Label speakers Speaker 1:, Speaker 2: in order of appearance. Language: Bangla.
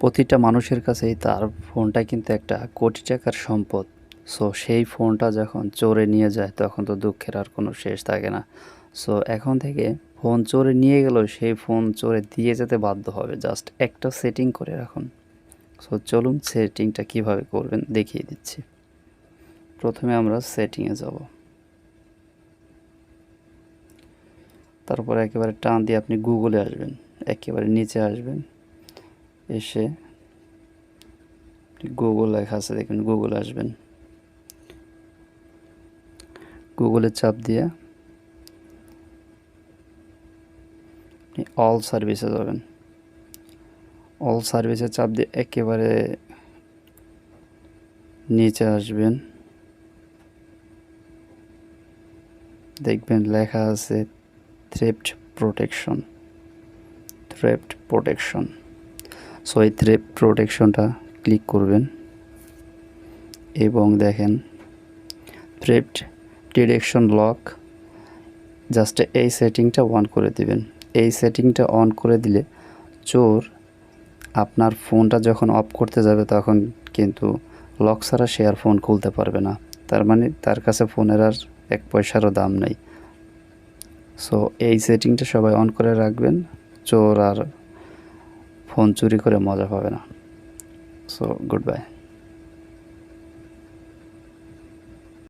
Speaker 1: প্রতিটা মানুষের কাছেই তার ফোনটা কিন্তু একটা কোটি টাকার সম্পদ। সো সেই ফোনটা যখন চোরে নিয়ে যায় তখন তো দুঃখের আর কোনো শেষ থাকে না। সো এখন থেকে ফোন চোরে নিয়ে গেলেও সেই ফোন চোরে দিয়ে যেতে বাধ্য হবে। জাস্ট একটা সেটিং করে রাখুন। সো চলুন সেটিংটা কিভাবে করবেন দেখিয়ে দিচ্ছি। প্রথমে আমরা সেটিংয়ে যাব, তারপরে একেবারে টান দিয়ে আপনি গুগলে আসবেন, একেবারে নিচে আসবেন, এসে গুগল লেখা আছে দেখবেন, গুগলে আসবেন, গুগলে চাপ দিয়ে আপনি অল সার্ভিসে যাবেন। অল সার্ভিসে চাপ দিয়ে একেবারে নিচে আসবেন, দেখবেন লেখা আছে থ্রেফট প্রোটেকশন। থ্রেফট প্রোটেকশন। সো এই থ্রেফট প্রোটেকশনটা ক্লিক করবেন এবং দেখেন থ্রেফট ডিটেকশন লক। জাস্ট এই সেটিংটা অন করে দিবেন। এই সেটিংটা অন করে দিলে চোর আপনার ফোনটা যখন অফ করতে যাবে তখন কিন্তু লক ছাড়া সে আর ফোন খুলতে পারবে না। তার মানে তার কাছে ফোনের আর 1 পয়সারও দাম নেই। সো এই সেটিংটা সবাই অন করে রাখবেন, চোর আর ফোন চুরি করে মজা পাবে না। So good bye.